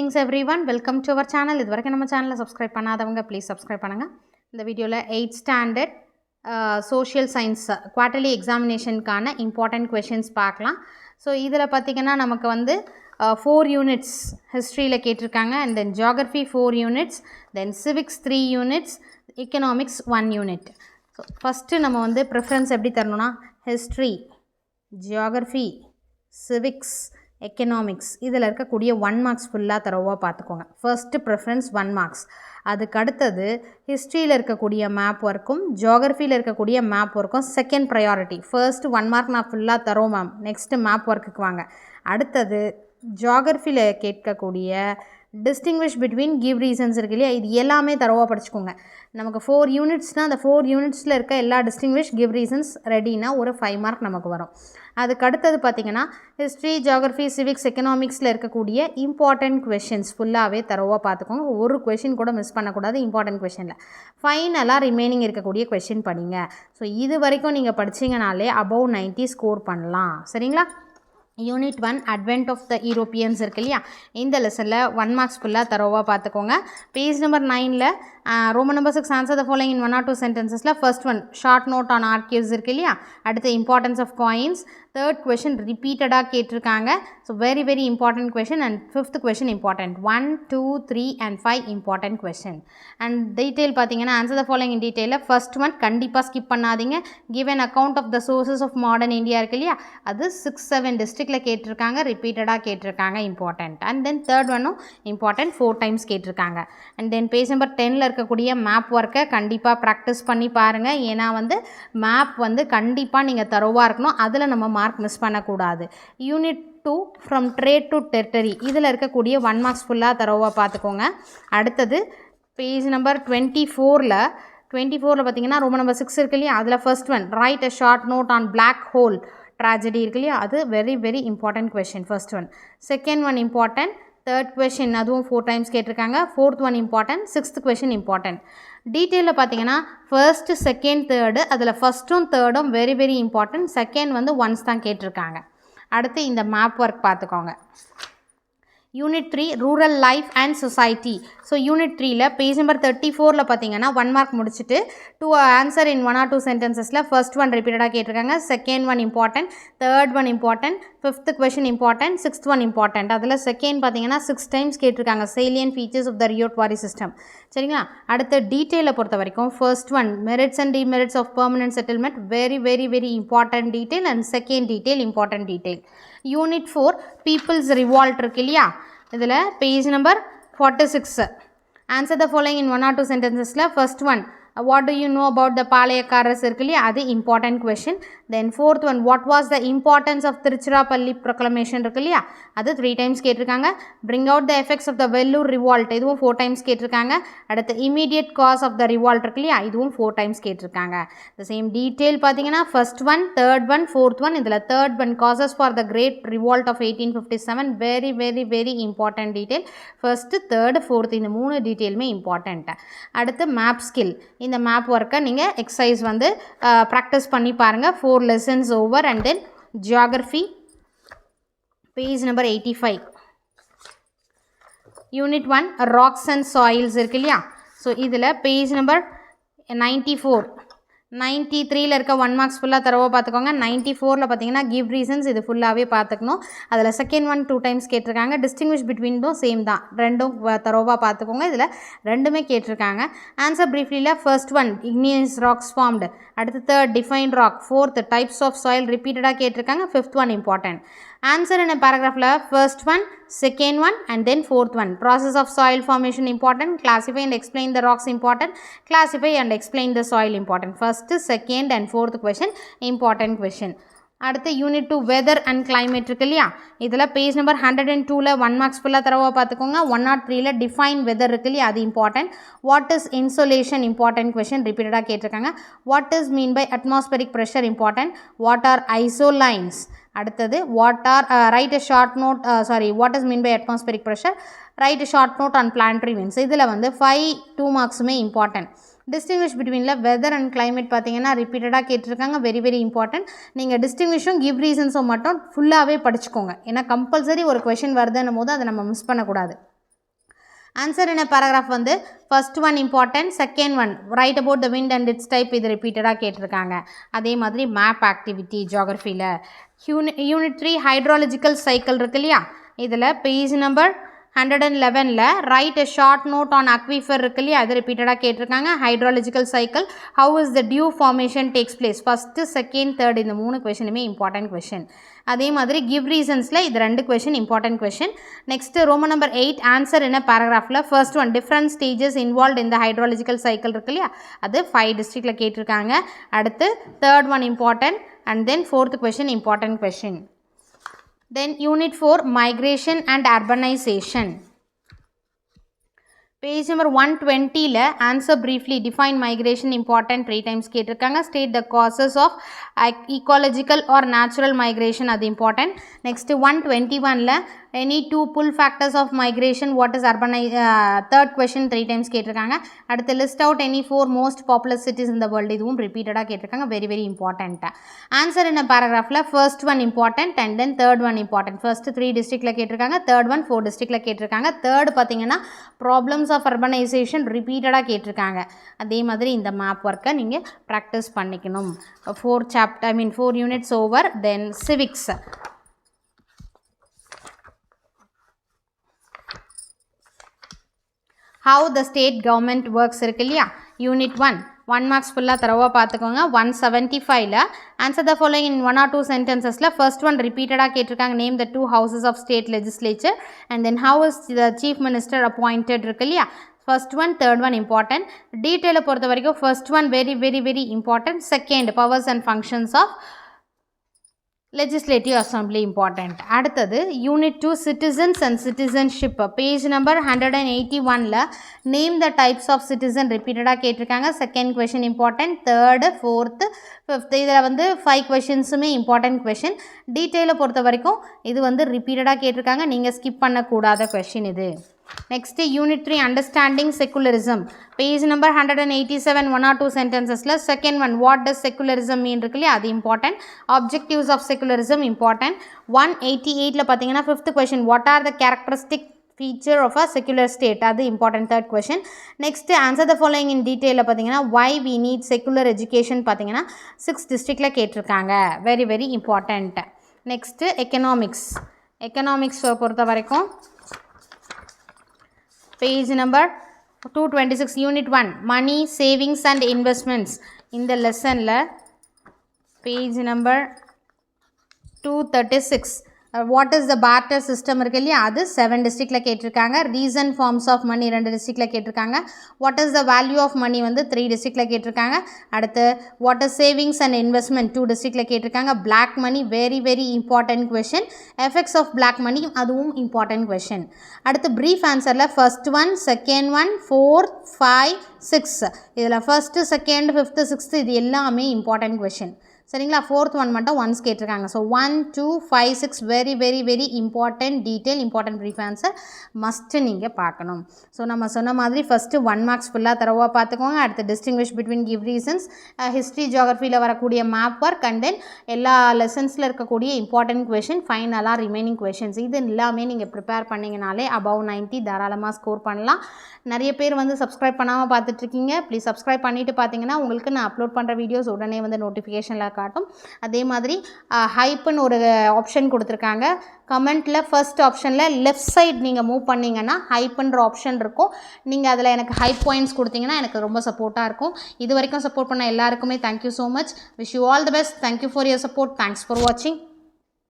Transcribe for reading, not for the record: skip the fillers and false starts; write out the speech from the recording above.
Greetings everyone, welcome to our channel. இது வரைக்கும் நம்ம சேனலை சப்ஸ்கிரைப் பண்ணாதவங்க ப்ளீஸ் சப்ஸ்கிரைப் பண்ணுங்கள். இந்த வீடியோவில் 8th standard social science quarterly எக்ஸாமினேஷனுக்கான இம்பார்ட்டன்ட் கொஷின்ஸ் பார்க்கலாம். ஸோ இதில் பார்த்திங்கன்னா நமக்கு வந்து 4 யூனிட்ஸ் ஹிஸ்ட்ரியில் கேட்டிருக்காங்க, and then geography 4 units, then civics 3 units, economics 1 unit. So first நம்ம வந்து ப்ரிஃபரன்ஸ் எப்படி தரணும்னா ஹிஸ்ட்ரி, ஜியாகிரஃபி, சிவிக்ஸ், எக்கனாமிக்ஸ் இதில் இருக்கக்கூடிய 1 மார்க்ஸ் ஃபுல்லாக தரவாக பார்த்துக்கோங்க. First preference 1 marks. அதுக்கு அடுத்தது ஹிஸ்ட்ரியில் இருக்கக்கூடிய மேப் ஒர்க்கும் ஜியாகிரஃபியில் இருக்கக்கூடிய மேப் ஒர்க்கும் செகண்ட் ப்ரையாரிட்டி. ஃபர்ஸ்ட்டு 1 மார்க் நான் ஃபுல்லாக தரோம் மேம், நெக்ஸ்ட்டு மேப் ஒர்க்குக்கு வாங்க. அடுத்தது ஜியாகிரஃபியில் கேட்கக்கூடிய டிஸ்டிங்விஷ் பிட்வீன் கிவ் ரீசன்ஸ் இருக்கு இல்லையா, இது எல்லாமே தரவாக படிச்சுக்கோங்க. நமக்கு 4 யூனிட்ஸ்னால் அந்த 4 யூனிட்ஸில் இருக்க எல்லா டிஸ்டிங்விஷ் கிவ் ரீசன்ஸ் ரெடினா ஒரு 5 மார்க் நமக்கு வரும். அதுக்கு அடுத்தது பார்த்திங்கன்னா ஹிஸ்ட்ரி, ஜியாகிரஃபி, சிவிக்ஸ், எக்கனாமிக்ஸில் இருக்கக்கூடிய இம்பார்ட்டன்ட் கொஷின்ஸ் ஃபுல்லாகவே தரவாக பார்த்துக்கோங்க. ஒரு கொஷின் கூட மிஸ் பண்ணக்கூடாது இம்பார்ட்டன்ட் கொஷினில். ஃபைனலாக ரிமைனிங் இருக்கக்கூடிய கொஷின் படிங்க. ஸோ இது வரைக்கும் நீங்கள் படிச்சிங்கனாலே அபவ் 90 ஸ்கோர் பண்ணலாம். சரிங்களா? Unit 1 advent of the Europeans இருக்கு இல்லையா, இந்த லெசனில் 1 மார்க்ஸ் ஃபுல்லாக தரோவாக பார்த்துக்கோங்க. பேஜ் நம்பர் 9ல் Roman number 6 answer the following in 1 or 2 சென்டென்சஸில் first one short note on archives இருக்கு இல்லையா, அடுத்து importance of coins, third question ரிப்பீட்டடாக கேட்டிருக்காங்க. So very very important question. And fifth question important. 1, 2, 3 and 5 important question. And detail பார்த்தீங்கன்னா answer the following in டீட்டெயிலில் first one கண்டிப்பாக skip பண்ணாதீங்க. Give an account of the sources of modern India இருக்கு இல்லையா, அது 6-7 டிஸ்ட்ரிக்டில் கேட்டிருக்காங்க, ரிப்பீட்டடாக கேட்டிருக்காங்க, இம்பார்ட்டன்ட். அண்ட் தென் தேர்ட் ஒன்னும் இம்பார்ட்டன்ட், 4 டைம்ஸ் கேட்டிருக்காங்க. அண்ட் தென் பேஜ் நம்பர் 10ல் இருக்கக்கூடிய மேப் ஒர்க்கை கண்டிப்பாக ப்ராக்டிஸ் பண்ணி பாருங்கள். ஏன்னா வந்து மேப் வந்து கண்டிப்பாக நீங்கள் தரோவாக இருக்கணும், அதில் நம்ம மார்க் மிஸ் பண்ணக்கூடாது. Unit 2 from trade to territory இதில் இருக்கக்கூடிய 1 மார்க்ஸ் ஃபுல்லாக தரோவாக பார்த்துக்கோங்க. அடுத்தது பேஜ் நம்பர் 24ல் பார்த்தீங்கன்னா ரோமன் நம்பர் 6 இருக்கு இல்லையா, அதில் first one write a short note on black hole tragedy இருக்கு இல்லையா, அது very very important question. First one. Second one important. Third question அதுவும் 4 டைம்ஸ் கேட்டிருக்காங்க. Fourth one important. Sixth question important. டீட்டெயிலில் பார்த்தீங்கன்னா ஃபர்ஸ்ட்டு, செகண்ட், தேர்டு, அதில் ஃபஸ்ட்டும் தேர்டும் வெரி வெரி இம்பார்ட்டன்ட். செகண்ட் வந்து ஒன்ஸ் தான் கேட்டிருக்காங்க. அடுத்து இந்த மேப் ஒர்க் பார்த்துக்கோங்க. Unit 3 rural life and society. So unit 3ல் பேஜ் நம்பர் 34ல் பார்த்தீங்கன்னா 1 மார்க் முடிச்சுட்டு 2 ஆன்சர் இன் 1 or 2 சென்டென்சஸில் ஃபர்ஸ்ட் ஒன் ரிப்பீட்டடாக கேட்டிருக்காங்க, second one important, third one important, fifth question important, sixth one important. அதில் செகண்ட் பார்த்தீங்கன்னா 6 டைம்ஸ் கேட்டிருக்காங்க, salient features of the ryotwari system. சரிங்களா? அடுத்த டீட்டெயிலை பொறுத்த வரைக்கும் first one merits and demerits of permanent settlement very very very important detail. And second detail important detail. Unit 4 people's revolt இருக்கு இல்லையா, இதில் page number 46 answer the following in 1 or 2 சென்டென்சஸில் first one what do you know about the பாளையக்காரர்ஸ் இருக்கு இல்லையா, அது important question. Then fourth one what was the importance of Tiruchirappalli proclamation இருக்கு இல்லையா, அது 3 டைம்ஸ் கேட்டிருக்காங்க. Bring out the effects of the Vellore revolt இதுவும் 4 டைம்ஸ் கேட்டிருக்காங்க. அடுத்து immediate cause of the revolt இருக்கு இல்லையா, இதுவும் 4 டைம்ஸ் கேட்டிருக்காங்க. த சேம் டீட்டெயில் பார்த்தீங்கன்னா first one, third one, fourth one, இதில் third one causes for the great revolt of 1857 very very very important detail. First, third, fourth இந்த 3 டீட்டெயிலுமே important. அடுத்து map skill. இந்த மேப் ஒர்க்கை நீங்கள் எக்ஸசைஸ் வந்து ப்ராக்டிஸ் பண்ணி பாருங்கள். 4 lessons over. And then geography page number 85 unit 1 rocks and soils இருக்கு இல்லையா, ஸோ இதில் பேஜ் நம்பர் 94 93ல் இருக்க 1 மார்க்ஸ் ஃபுல்லாக தரவாக பார்த்துக்கோங்க. 94ல் பார்த்தீங்கன்னா கிவ் ரீசன்ஸ் இது ஃபுல்லாகவே பார்த்துக்கணும். அதில் செகண்ட் ஒன் 2 டைம்ஸ் கேட்டிருக்காங்க. டிஸ்டிங்விஷ் பிட்வீனும் சேம் தான், ரெண்டும் தரவாக பார்த்துக்கோங்க. இதில் ரெண்டுமே கேட்டிருக்காங்க. ஆன்சர் ப்ரீஃப்லியில் first one igneous rocks formed, அடுத்து third define rock, fourth types of soil ரிப்பீட்டடாக கேட்டிருக்காங்க, ஃபிஃப்த் ஒன் இம்பார்ட்டன்ட். ஆன்சர் என்ன பேராகிராஃபில் first one, second one and then fourth one. Process of soil formation important. Classify and explain the rocks important. Classify and explain the soil important. First, second and fourth question important question. அடுத்து unit 2 weather and climate இருக்கு இல்லையா, இதில் page number 102ல் 1 marks ஃபுல்லாக தரவாக பார்த்துக்கோங்க. 1 or 3ல் define weather இருக்கு இல்லையா, அது important. What is insolation important question, ரிப்பீட்டடாக கேட்டிருக்காங்க. What is mean by atmospheric pressure important. What are isolines. அடுத்தது what are write a short note what is mean by atmospheric pressure, write a short note on planetary winds. இதில் வந்து 2 மார்க்ஸுமே important. Distinguish பிட்வீனில் weather and climate பார்த்தீங்கன்னா ரிப்பீட்டடாக கேட்டிருக்காங்க, very very important. நீங்கள் டிஸ்டிங்விஷும் give ரீசன்ஸும் மட்டும் ஃபுல்லாகவே படிச்சுக்கோங்க. ஏன்னா கம்பல்சரி ஒரு கொஷின் வருதுன்னும் போது அதை நம்ம மிஸ் பண்ணக்கூடாது. ஆன்சர் என்ன பேராகிராஃப் வந்து first one important, second one write about the wind and its type, இது ரிப்பீட்டடாக கேட்டிருக்காங்க. அதே மாதிரி மேப் ஆக்டிவிட்டி ஜியாகிரஃபியில் யூனிட் 3 ஹைட்ராலஜிக்கல் சைக்கிள் இருக்கு இல்லையா, இதில் பேஜ் நம்பர் 111ல் write a short note on aquifer இருக்கு இல்லையா, அது ரிப்பீட்டடாக கேட்டிருக்காங்க. Hydrological cycle, how is the dew formation takes place, first second third இந்த 3 கொஷனுமே இம்பார்ட்டன்ட் கொஷின். அதே மாதிரி கிவ் ரீசன்ஸில் இது 2 question important question. Next Roman number 8 answer என்ன பேராகிராஃபில் first one different stages involve இந்த ஹைட்ராலஜிக்கல் சைக்கிள் இருக்கு இல்லையா, அது 5 டிஸ்ட்ரிக்டில் கேட்டிருக்காங்க. அடுத்து third one important and then fourth question important question. Then unit 4 migration and urbanization. Page number 120ல answer briefly define migration important 3 times கேட்டிருக்காங்க. State the causes of ecological or natural migration, அது important. Next 121ல any 2 pull factors of migration, what is third question 3 times கேட்டிருக்காங்க. அடுத்து list out any 4 most populous cities in the world, இதுவும் repeatedா கேட்டிருக்காங்க. very very important. answer in a paragraphல first one important and then third one important. first 3 districtல கேட்டிருக்காங்க, third one 4 districtல கேட்டிருக்காங்க. third பார்த்தீங்கன்னா problems of urbanization repeatedா கேட்டிருக்காங்க. அதே மாதிரி இந்த map work நீங்கள் practice பண்ணிக்கணும். 4 units over. then civics. how the state government works இருக்கு இல்லையா, யூனிட் 1 மார்க்ஸ் ஃபுல்லாக தரவாக பார்த்துக்கோங்க. 175ல் answer the following in 1 or 2 சென்டென்சஸில் ஃபர்ஸ்ட் ஒன் ரிப்பீட்டடாக கேட்டிருக்காங்க. Name the 2 houses of state legislature and then how is the chief minister appointed இருக்கு இல்லையா, first one third one important. டீட்டெயிலை பொறுத்த வரைக்கும் first one very very very important, second powers and functions of legislative assembly important. அடுத்தது unit 2 citizens and citizenship, page number 181ல name the types of citizen ரிப்பீட்டடாக கேட்டிருக்காங்க. Second question important, third fourth fifth இதில் வந்து 5 கொஷின்ஸுமே important question. டீட்டெயிலை பொறுத்த வரைக்கும் இது வந்து ரிப்பீட்டடாக கேட்டிருக்காங்க, நீங்கள் ஸ்கிப் பண்ணக்கூடாத கொஷின் இது. Next unit 3 understanding secularism, page number 187 1 or 2 சென்டென்சஸில் second one what does secularism mean இருக்கு இல்லையா, அது important. Objectives of secularism important. 188ல் பார்த்தீங்கன்னா fifth question what are the characteristic feature of a secular state, அது important third question. Next answer the following in டீட்டெயிலில் பார்த்தீங்கன்னா why we need secular education பார்த்தீங்கன்னா 6 டிஸ்ட்ரிக்டில் கேட்டிருக்காங்க, very very important. Next economics பொறுத்த வரைக்கும் page number 226 unit 1 money savings and investments. இந்த லெசனில் page number 236 what is the barter system இருக்கு இல்லையா, அது 7 டிஸ்ட்ரிக்டில் கேட்டிருக்காங்க. ரீசன் ஃபார்ம்ஸ் ஆஃப் மணி 2 டிஸ்ட்ரிக்டில் கேட்டிருக்காங்க. What is the value of money வந்து 3 டிஸ்ட்ரிக்டில் கேட்டிருக்காங்க. அடுத்து வாட் இஸ் சேவிங்ஸ் அண்ட் இன்வெஸ்ட்மெண்ட் 2 டிஸ்ட்ரிக்டில் கேட்டிருக்காங்க. Black money very very important question. Effects of black money அதுவும் இம்பார்ட்டன்ட் கொஷின். அடுத்து ப்ரீஃப் ஆன்சரில் ஃபர்ஸ்ட் ஒன் செகண்ட் ஒன் 4 5 6 இதில் ஃபர்ஸ்ட்டு செகண்ட் ஃபிஃப்த்து சிக்ஸ்த்து இது எல்லாமே இம்பார்ட்டன்ட் கொஷின். சரிங்களா, ஃபோர்த் ஒன் மட்டும் ஒன்ஸ் கேட்டிருக்காங்க. So 1 2 5 6 very very very important detail important brief answer must நீங்கள் பார்க்கணும். ஸோ நம்ம சொன்ன மாதிரி ஃபஸ்ட்டு 1 மார்க்ஸ் ஃபுல்லாக தரவாக பார்த்துக்கோங்க. அடுத்து distinguish between give reasons, history ஜியாகிரஃபியில் வரக்கூடிய மேப் ஒர்க் அண்ட் தென் எல்லா லெசன்ஸில் இருக்கக்கூடிய இம்பார்ட்டன்ட் கொஷின், ஃபைனலாக ரிமைனிங் கொஷின்ஸ், இது எல்லாமே நீங்கள் ப்ரிப்பேர் பண்ணிங்கனாலே above 90 தாராளமாக ஸ்கோர் பண்ணலாம். நிறைய பேர் வந்து சப்ஸ்கிரைப் பண்ணாமல் பார்த்துட்ருக்கீங்க, ப்ளீஸ் சப்ஸ்கிரைப் பண்ணிவிட்டு பார்த்தீங்கன்னா உங்களுக்கு நான் அப்லோட் பண்ணுற வீடியோஸ் உடனே வந்து நோட்டிஃபிகேஷனில் காட்டும். அதே மாதிரி ஹைப்புன்னு ஒரு ஆப்ஷன் கொடுத்துருக்காங்க. கமெண்ட்டில் ஃபர்ஸ்ட் ஆப்ஷனில் லெஃப்ட் சைட் நீங்கள் மூவ் பண்ணிங்கன்னா ஹைப்புன்ற ஆப்ஷன் இருக்கும். நீங்கள் அதில் எனக்கு ஹைப் பாயிண்ட்ஸ் கொடுத்தீங்கன்னா எனக்கு ரொம்ப சப்போர்ட்டாக இருக்கும். இது வரைக்கும் சப்போர்ட் பண்ண எல்லாருக்குமே thank you so much. Wish you all the best. Thank you for your support. Thanks for வாட்சிங்.